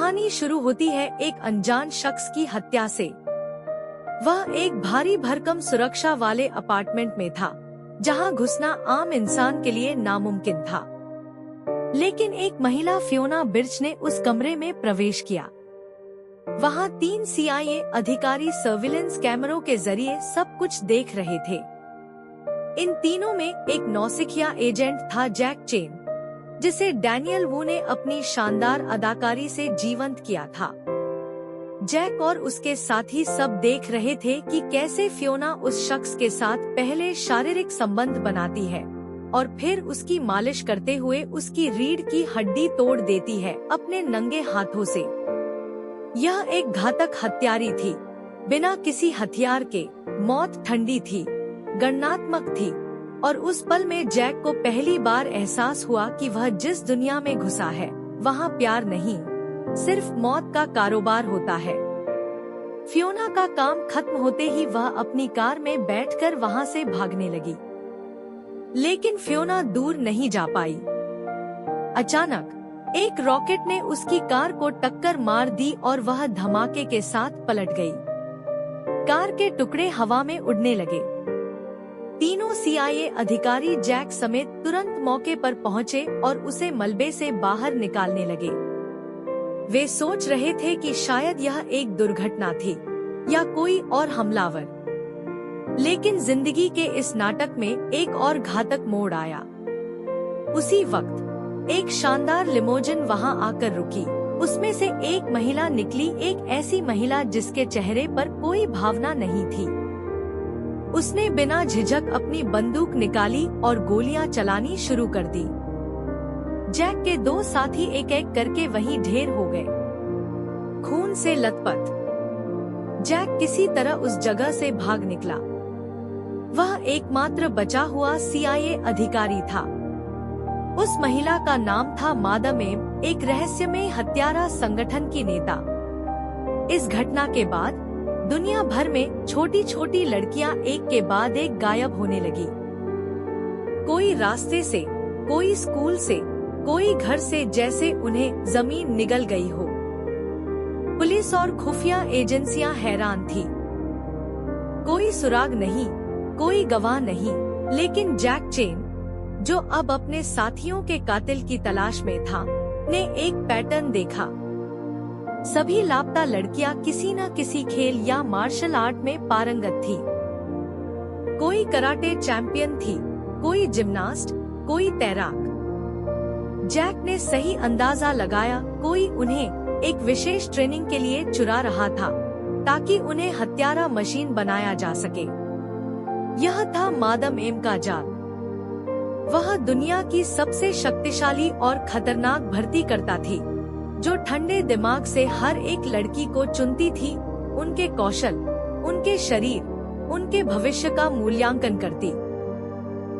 कहानी शुरू होती है एक अनजान शख्स की हत्या से। वह एक भारी भरकम सुरक्षा वाले अपार्टमेंट में था, जहां घुसना आम इंसान के लिए नामुमकिन था। लेकिन एक महिला फियोना बिर्च ने उस कमरे में प्रवेश किया। वहां 3 CIA अधिकारी सर्विलेंस कैमरों के जरिए सब कुछ देख रहे थे। इन तीनों में एक नौसिखिया एजेंट था, जैक चेन, जिसे डैनियल वू ने अपनी शानदार अदाकारी से जीवंत किया था। जैक और उसके साथी सब देख रहे थे कि कैसे फियोना उस शख्स के साथ पहले शारीरिक संबंध बनाती है और फिर उसकी मालिश करते हुए उसकी रीढ़ की हड्डी तोड़ देती है अपने नंगे हाथों से। यह एक घातक हत्यारी थी, बिना किसी हथियार के। मौत ठंडी थी, गणनात्मक थी, और उस पल में जैक को पहली बार एहसास हुआ कि वह जिस दुनिया में घुसा है, वहाँ प्यार नहीं, सिर्फ मौत का कारोबार होता है। फियोना का काम खत्म होते ही वह अपनी कार में बैठकर वहाँ से भागने लगी। लेकिन फियोना दूर नहीं जा पाई। अचानक एक रॉकेट ने उसकी कार को टक्कर मार दी और वह धमाके के साथ पलट गई। कार के टुकड़े हवा में उड़ने लगे। तीनों CIA अधिकारी जैक समेत तुरंत मौके पर पहुंचे और उसे मलबे से बाहर निकालने लगे। वे सोच रहे थे कि शायद यह एक दुर्घटना थी या कोई और हमलावर। लेकिन जिंदगी के इस नाटक में एक और घातक मोड़ आया। उसी वक्त एक शानदार लिमोजिन वहां आकर रुकी। उसमें से एक महिला निकली, एक ऐसी महिला जिसके चेहरे पर कोई भावना नहीं थी। उसने बिना झिझक अपनी बंदूक निकाली और गोलियां चलानी शुरू कर दी। जैक के 2 साथी एक एक करके वहीं ढेर हो गए, खून से लथपथ। जैक किसी तरह उस जगह से भाग निकला। वह एकमात्र बचा हुआ CIA अधिकारी था। उस महिला का नाम था मादम एम, एक रहस्यमय हत्यारा संगठन की नेता। इस घटना के बाद दुनिया भर में छोटी छोटी लड़कियां एक के बाद एक गायब होने लगी। कोई रास्ते से, कोई स्कूल से, कोई घर से, जैसे उन्हें जमीन निगल गई हो। पुलिस और खुफिया एजेंसियां हैरान थी। कोई सुराग नहीं, कोई गवाह नहीं। लेकिन जैक चेन, जो अब अपने साथियों के कातिल की तलाश में था, ने एक पैटर्न देखा। सभी लापता लड़कियां किसी न किसी खेल या मार्शल आर्ट में पारंगत थी। कोई कराटे चैंपियन थी, कोई जिम्नास्ट, कोई तैराक। जैक ने सही अंदाजा लगाया, कोई उन्हें एक विशेष ट्रेनिंग के लिए चुरा रहा था ताकि उन्हें हत्यारा मशीन बनाया जा सके। यह था मादम एम का जाल। वह दुनिया की सबसे शक्तिशाली और खतरनाक भर्ती करता थी, जो ठंडे दिमाग से हर एक लड़की को चुनती थी, उनके कौशल, उनके शरीर, उनके भविष्य का मूल्यांकन करती।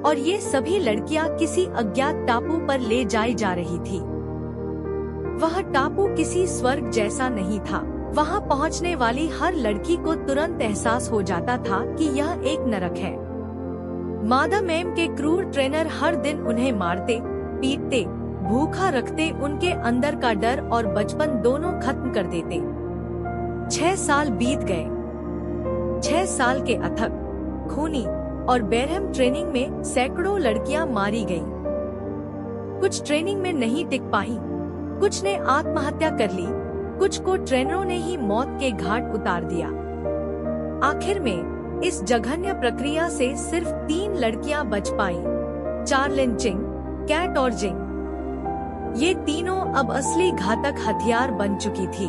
और ये सभी लड़कियां किसी अज्ञात टापू पर ले जाई जा रही थी। वह टापू किसी स्वर्ग जैसा नहीं था। वहां पहुंचने वाली हर लड़की को तुरंत एहसास हो जाता था कि यह एक नरक है। मादम एम के क्रूर ट्रेनर हर दिन उन्हें मारते, पीटते, भूखा रखते, उनके अंदर का डर और बचपन दोनों खत्म कर देते। 6 साल बीत गए। 6 साल के अथक, खूनी और बेरहम ट्रेनिंग में सैकड़ों लड़कियां मारी गईं। कुछ ट्रेनिंग में नहीं टिक पाईं, कुछ ने आत्महत्या कर ली, कुछ को ट्रेनरों ने ही मौत के घाट उतार दिया। आखिर में इस जघन्य प्रक्रिया से सिर्फ 3 लड़कियां बच पाईं, चार्लिन चिंग, कैट और जिंग। ये तीनों अब असली घातक हथियार बन चुकी थी।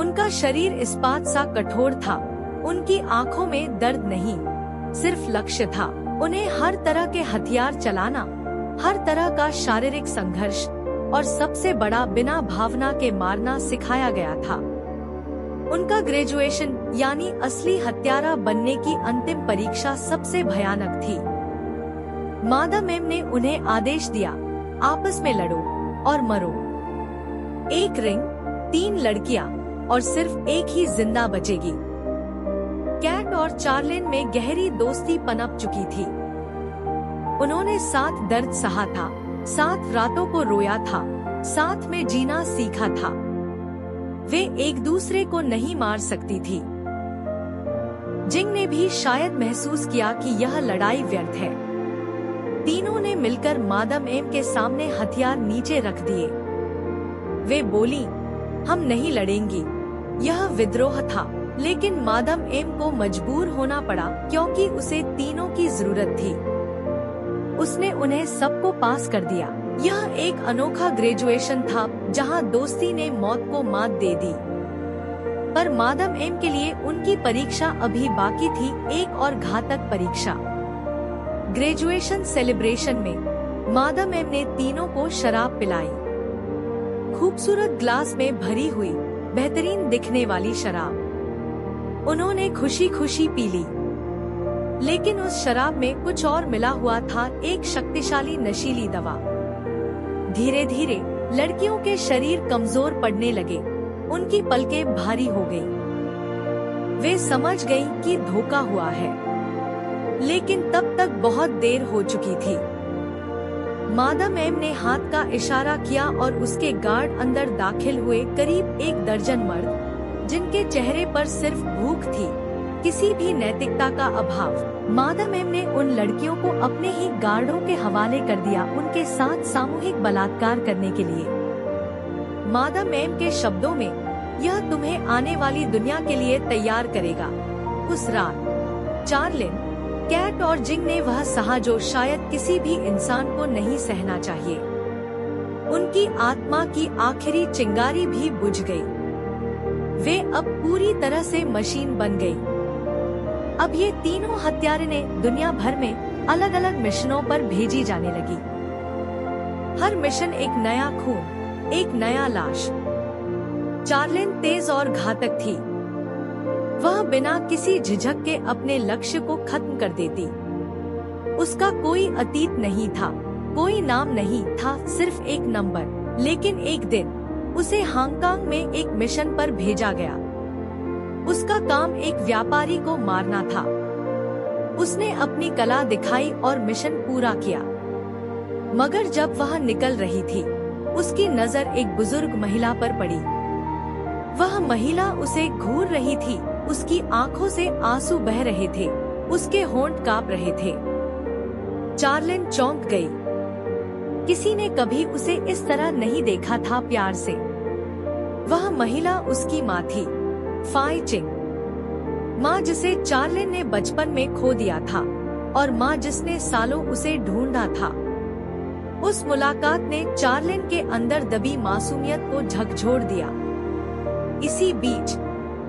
उनका शरीर इस्पात सा कठोर था। उनकी आंखों में दर्द नहीं, सिर्फ लक्ष्य था। उन्हें हर तरह के हथियार चलाना, हर तरह का शारीरिक संघर्ष और सबसे बड़ा, बिना भावना के मारना सिखाया गया था। उनका ग्रेजुएशन यानी असली हत्यारा बनने की अंतिम परीक्षा सबसे भयानक थी। मादम एम ने उन्हें आदेश दिया, आपस में लड़ो और मरो। 1 रिंग, 3 लड़कियां और सिर्फ एक ही जिंदा बचेगी। कैट और चार्लिन में गहरी दोस्ती पनप चुकी थी। उन्होंने साथ दर्द सहा था, साथ रातों को रोया था, साथ में जीना सीखा था। वे एक दूसरे को नहीं मार सकती थी। जिंग ने भी शायद महसूस किया कि यह लड़ाई व्यर्थ है। तीनों ने मिलकर मादम एम के सामने हथियार नीचे रख दिए। वे बोली, हम नहीं लड़ेंगी। यह विद्रोह था, लेकिन मादम एम को मजबूर होना पड़ा क्योंकि उसे तीनों की जरूरत थी। उसने उन्हें सबको पास कर दिया। यह एक अनोखा ग्रेजुएशन था जहां दोस्ती ने मौत को मात दे दी। पर मादम एम के लिए उनकी परीक्षा अभी बाकी थी, एक और घातक परीक्षा। ग्रेजुएशन सेलिब्रेशन में मादम एम ने तीनों को शराब पिलाई। खूबसूरत ग्लास में भरी हुई बेहतरीन दिखने वाली शराब उन्होंने खुशी खुशी पी ली। लेकिन उस शराब में कुछ और मिला हुआ था, एक शक्तिशाली नशीली दवा। धीरे धीरे लड़कियों के शरीर कमजोर पड़ने लगे, उनकी पलकें भारी हो गईं। वे समझ गईं कि धोखा हुआ है, लेकिन तब तक बहुत देर हो चुकी थी। मादम एम ने हाथ का इशारा किया और उसके गार्ड अंदर दाखिल हुए। करीब 1 दर्जन मर्द, जिनके चेहरे पर सिर्फ भूख थी, किसी भी नैतिकता का अभाव। मादम एम ने उन लड़कियों को अपने ही गार्डों के हवाले कर दिया, उनके साथ सामूहिक बलात्कार करने के लिए। मादम एम के शब्दों में, यह तुम्हें आने वाली दुनिया के लिए तैयार करेगा। उस रात चार्लिन, कैट और जिंग ने वह सहा जो शायद किसी भी इंसान को नहीं सहना चाहिए। उनकी आत्मा की आखिरी चिंगारी भी बुझ गई। वे अब पूरी तरह से मशीन बन गई। अब ये तीनों हत्यारें दुनिया भर में अलग अलग मिशनों पर भेजी जाने लगी। हर मिशन एक नया खून, एक नया लाश। चार्लिन तेज और घातक थी। वह बिना किसी झिझक के अपने लक्ष्य को खत्म कर देती। उसका कोई अतीत नहीं था, कोई नाम नहीं था, सिर्फ एक नंबर। लेकिन एक दिन उसे हांगकांग में एक मिशन पर भेजा गया। उसका काम एक व्यापारी को मारना था। उसने अपनी कला दिखाई और मिशन पूरा किया। मगर जब वह निकल रही थी, उसकी नजर एक बुजुर्ग महिला पर पड़ी। वह महिला उसे घूर रही थी। उसकी आंखों से आंसू बह रहे थे, उसके होंठ कांप रहे थे। चार्लिन चौंक गई। किसी ने कभी उसे इस तरह नहीं देखा था प्यार से। वह महिला उसकी माँ थी, फाई चिंग। माँ जिसे चार्लिन ने बचपन में खो दिया था, और माँ जिसने सालों उसे ढूंढा था। उस मुलाकात ने चार्लिन के अंदर दबी मासूमियत को झकझोर दिया। इसी बीच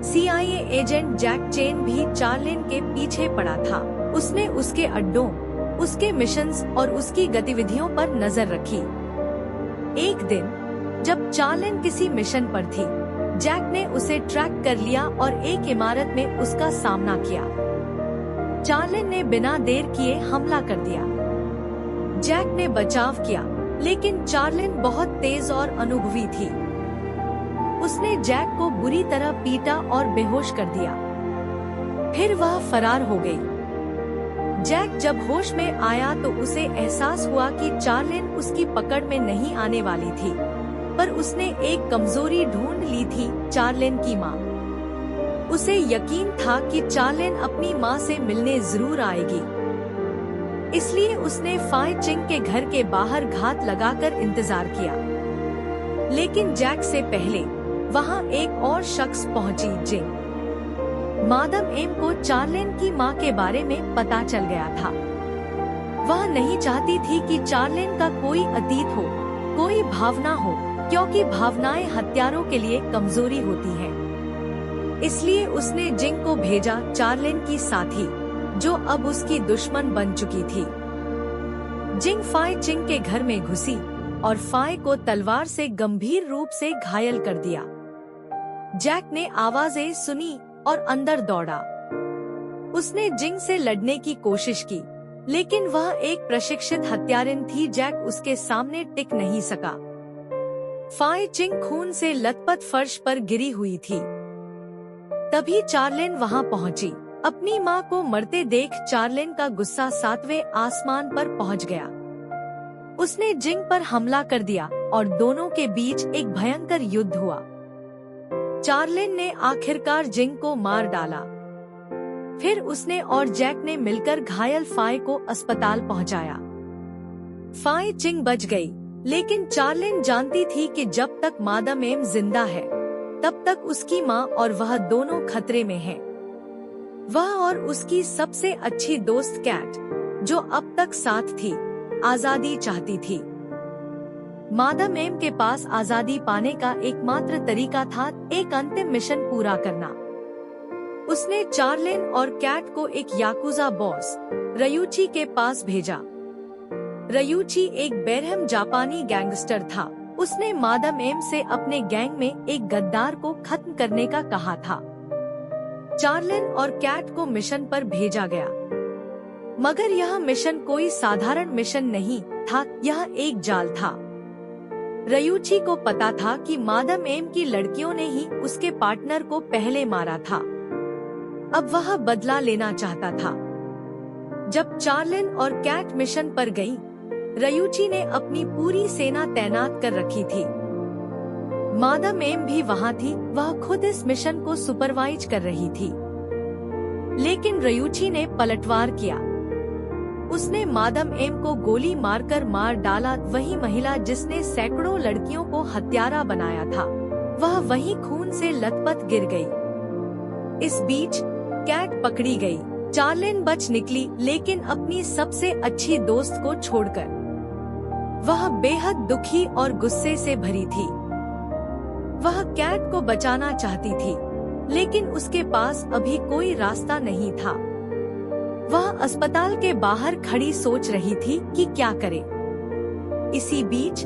CIA एजेंट जैक चेन भी चार्लिन के पीछे पड़ा था। उसने उसके अड्डों, उसके मिशंस और उसकी गतिविधियों पर नजर रखी। एक दिन जब चार्लिन किसी मिशन पर थी, जैक ने उसे ट्रैक कर लिया और एक इमारत में उसका सामना किया। चार्लिन ने बिना देर किए हमला कर दिया। जैक ने बचाव किया, लेकिन चार्लिन बहुत तेज और अनुभवी थी। उसने जैक को बुरी तरह पीटा और बेहोश कर दिया। फिर वह फरार हो गई। जैक जब होश में आया तो उसे एहसास हुआ कि चार्लिन उसकी पकड़ में नहीं आने वाली थी, पर उसने एक कमजोरी ढूंढ ली थी, चार्लिन की माँ। उसे यकीन था कि चार्लिन अपनी माँ से मिलने जरूर आएगी। इसलिए उसने फाई चिंग के घर के बाहर घात लगाकर इंतजार किया। लेकिन जैक से पहले वहाँ एक और शख्स पहुंची, जिंग। मादम एम को चार्लिन की माँ के बारे में पता चल गया था। वह नहीं चाहती थी कि चार्लिन का कोई अतीत हो, कोई भावना हो, क्योंकि भावनाएं हत्यारों के लिए कमजोरी होती हैं। इसलिए उसने जिंग को भेजा, चार्लिन की साथी, जो अब उसकी दुश्मन बन चुकी थी। जिंग फाई चिंग के घर में घुसी और फाई को तलवार से गंभीर रूप से घायल कर दिया। जैक ने आवाजें सुनी और अंदर दौड़ा। उसने जिंग से लड़ने की कोशिश की, लेकिन वह एक प्रशिक्षित हत्यारिन थी। जैक उसके सामने टिक नहीं सका। फाई चिंग खून से लथपथ फर्श पर गिरी हुई थी। तभी चार्लिन वहां पहुंची। अपनी माँ को मरते देख चार्लिन का गुस्सा 7वें आसमान पर पहुंच गया। उसने जिंग पर हमला कर दिया, और दोनों के बीच एक भयंकर युद्ध हुआ। चार्लिन ने आखिरकार जिंग को मार डाला। फिर उसने और जैक ने मिलकर घायल फाई को अस्पताल पहुंचाया। फाई चिंग बच गई, लेकिन चार्लिन जानती थी कि जब तक मादम एम जिंदा है तब तक उसकी माँ और वह दोनों खतरे में हैं। वह और उसकी सबसे अच्छी दोस्त कैट, जो अब तक साथ थी, आजादी चाहती थी। मादम एम के पास आजादी पाने का एकमात्र तरीका था एक अंतिम मिशन पूरा करना। उसने चार्लिन और कैट को एक याकुजा बॉस रयूची के पास भेजा। रयूची एक बेरहम जापानी गैंगस्टर था। उसने मादम एम से अपने गैंग में एक गद्दार को खत्म करने का कहा था। चार्लिन और कैट को मिशन पर भेजा गया, मगर यह मिशन कोई साधारण मिशन नहीं था, यह एक जाल था। रयूची को पता था कि मादम एम की लड़कियों ने ही उसके पार्टनर को पहले मारा था। अब वह बदला लेना चाहता था। जब चार्लिन और कैट मिशन पर गई, रयूची ने अपनी पूरी सेना तैनात कर रखी थी। मादम एम भी वहाँ थी, वह खुद इस मिशन को सुपरवाइज कर रही थी। लेकिन रयूची ने पलटवार किया। उसने मादम एम को गोली मारकर मार डाला। वही महिला जिसने सैकड़ों लड़कियों को हत्यारा बनाया था, वह वहीं खून से लथपथ गिर गई। इस बीच कैट पकड़ी गई। चार्लिन बच निकली, लेकिन अपनी सबसे अच्छी दोस्त को छोड़कर। वह बेहद दुखी और गुस्से से भरी थी। वह कैट को बचाना चाहती थी, लेकिन उसके पास अभी कोई रास्ता नहीं था। वह अस्पताल के बाहर खड़ी सोच रही थी कि क्या करे। इसी बीच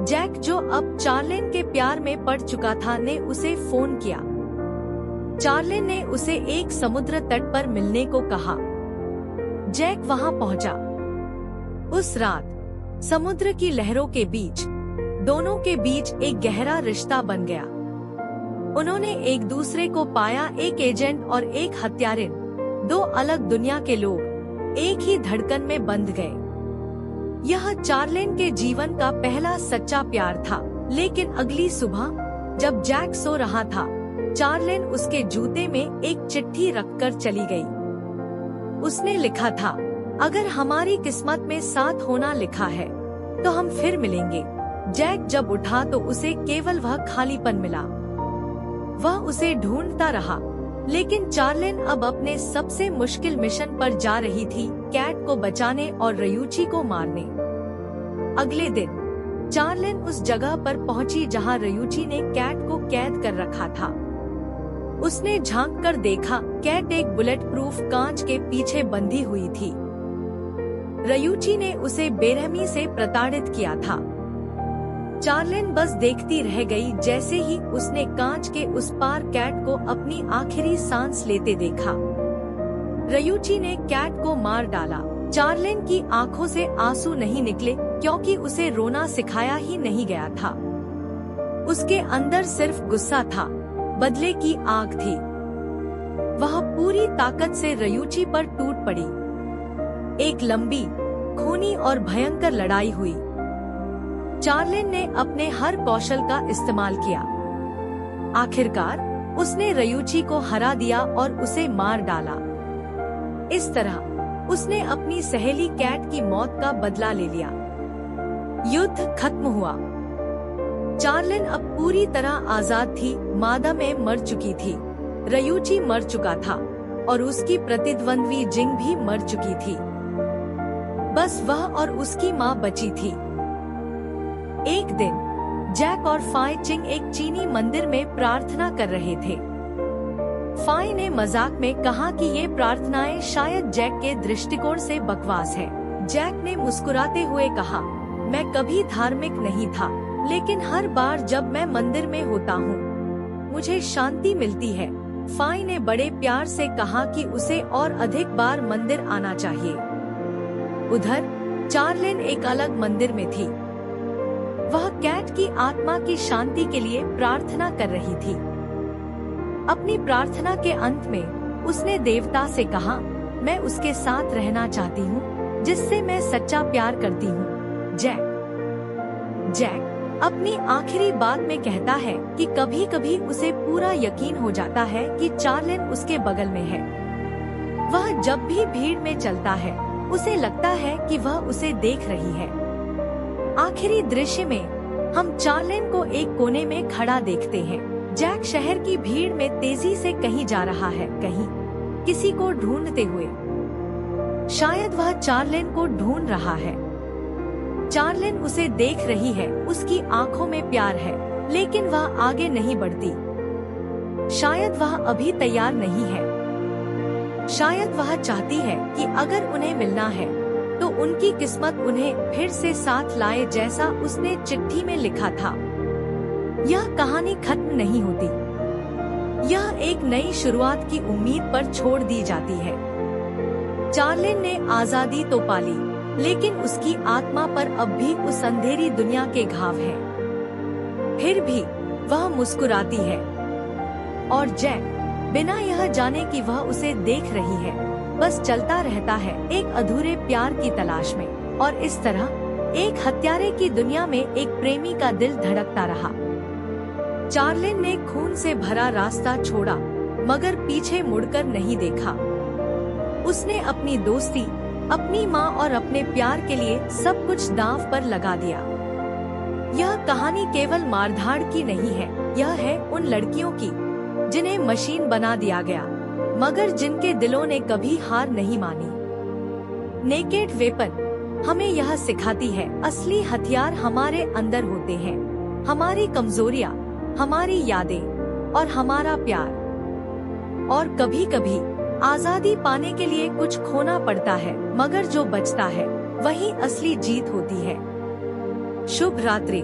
जैक, जो अब चार्लिन के प्यार में पड़ चुका था, ने उसे फोन किया। चार्लिन ने उसे एक समुद्र तट पर मिलने को कहा। जैक वहां पहुंचा। उस रात समुद्र की लहरों के बीच दोनों के बीच एक गहरा रिश्ता बन गया। उन्होंने एक दूसरे को पाया, एक एजेंट और एक हत्यारिन, दो अलग दुनिया के लोग एक ही धड़कन में बंध गए। यह चार्लिन के जीवन का पहला सच्चा प्यार था। लेकिन अगली सुबह जब जैक सो रहा था, चार्लिन उसके जूते में एक चिट्ठी रखकर चली गई। उसने लिखा था, अगर हमारी किस्मत में साथ होना लिखा है तो हम फिर मिलेंगे। जैक जब उठा तो उसे केवल वह खालीपन मिला। वह उसे ढूंढता रहा, लेकिन चार्लिन अब अपने सबसे मुश्किल मिशन पर जा रही थी, कैट को बचाने और रयूची को मारने। अगले दिन चार्लिन उस जगह पर पहुंची जहां रयूची ने कैट को कैद कर रखा था। उसने झांक कर देखा, कैट एक बुलेट प्रूफ कांच के पीछे बंधी हुई थी। रयूची ने उसे बेरहमी से प्रताड़ित किया था। चार्लिन बस देखती रह गई। जैसे ही उसने कांच के उस पार कैट को अपनी आखिरी सांस लेते देखा, रयूची ने कैट को मार डाला। चार्लिन की आंखों से आंसू नहीं निकले, क्योंकि उसे रोना सिखाया ही नहीं गया था। उसके अंदर सिर्फ गुस्सा था, बदले की आग थी। वह पूरी ताकत से रयूची पर टूट पड़ी। एक लंबी, खूनी और भयंकर लड़ाई हुई। चार्लिन ने अपने हर कौशल का इस्तेमाल किया। आखिरकार उसने रयूची को हरा दिया और उसे मार डाला। इस तरह उसने अपनी सहेली कैट की मौत का बदला ले लिया। युद्ध खत्म हुआ। चार्लिन अब पूरी तरह आजाद थी। मादम एम मर चुकी थी, रयूची मर चुका था और उसकी प्रतिद्वंद्वी जिंग भी मर चुकी थी। बस वह और उसकी माँ बची थी। एक दिन जैक और फाई चिंग एक चीनी मंदिर में प्रार्थना कर रहे थे। फाई ने मजाक में कहा कि ये प्रार्थनाएं शायद जैक के दृष्टिकोण से बकवास है। जैक ने मुस्कुराते हुए कहा, मैं कभी धार्मिक नहीं था, लेकिन हर बार जब मैं मंदिर में होता हूँ मुझे शांति मिलती है। फाई ने बड़े प्यार से कहा कि उसे और अधिक बार मंदिर आना चाहिए। उधर चार्लिन एक अलग मंदिर में थी। वह कैट की आत्मा की शांति के लिए प्रार्थना कर रही थी। अपनी प्रार्थना के अंत में उसने देवता से कहा, मैं उसके साथ रहना चाहती हूँ जिससे मैं सच्चा प्यार करती हूँ। जैक। जैक अपनी आखिरी बात में कहता है कि कभी कभी उसे पूरा यकीन हो जाता है कि चार्लिन उसके बगल में है। वह जब भी भीड़ में चलता है उसे लगता है कि वह उसे देख रही है। आखिरी दृश्य में हम चार्लिन को एक कोने में खड़ा देखते हैं। जैक शहर की भीड़ में तेजी से कहीं जा रहा है, कहीं किसी को ढूंढते हुए। शायद वह चार्लिन को ढूंढ रहा है। चार्लिन उसे देख रही है, उसकी आंखों में प्यार है, लेकिन वह आगे नहीं बढ़ती। शायद वह अभी तैयार नहीं है। शायद वह चाहती है कि अगर उन्हें मिलना है तो उनकी किस्मत उन्हें फिर से साथ लाए, जैसा उसने चिट्ठी में लिखा था। यह कहानी खत्म नहीं होती। यह एक नई शुरुआत की उम्मीद पर छोड़ दी जाती है। चार्लिन ने आजादी तो पाली, लेकिन उसकी आत्मा पर अब भी उस अंधेरी दुनिया के घाव हैं। फिर भी वह मुस्कुराती है और जैक बिना यह जाने कि वह उसे देख रही है बस चलता रहता है, एक अधूरे प्यार की तलाश में। और इस तरह एक हत्यारे की दुनिया में एक प्रेमी का दिल धड़कता रहा। चार्लिन ने खून से भरा रास्ता छोड़ा, मगर पीछे मुड़कर नहीं देखा। उसने अपनी दोस्ती, अपनी माँ और अपने प्यार के लिए सब कुछ दांव पर लगा दिया। यह कहानी केवल मारधाड़ की नहीं है, यह है उन लड़कियों की जिन्हें मशीन बना दिया गया, मगर जिनके दिलों ने कभी हार नहीं मानी। नेकेड वेपन हमें यह सिखाती है, असली हथियार हमारे अंदर होते हैं, हमारी कमजोरियाँ, हमारी यादें और हमारा प्यार। और कभी कभी आजादी पाने के लिए कुछ खोना पड़ता है, मगर जो बचता है वही असली जीत होती है। शुभ रात्रि।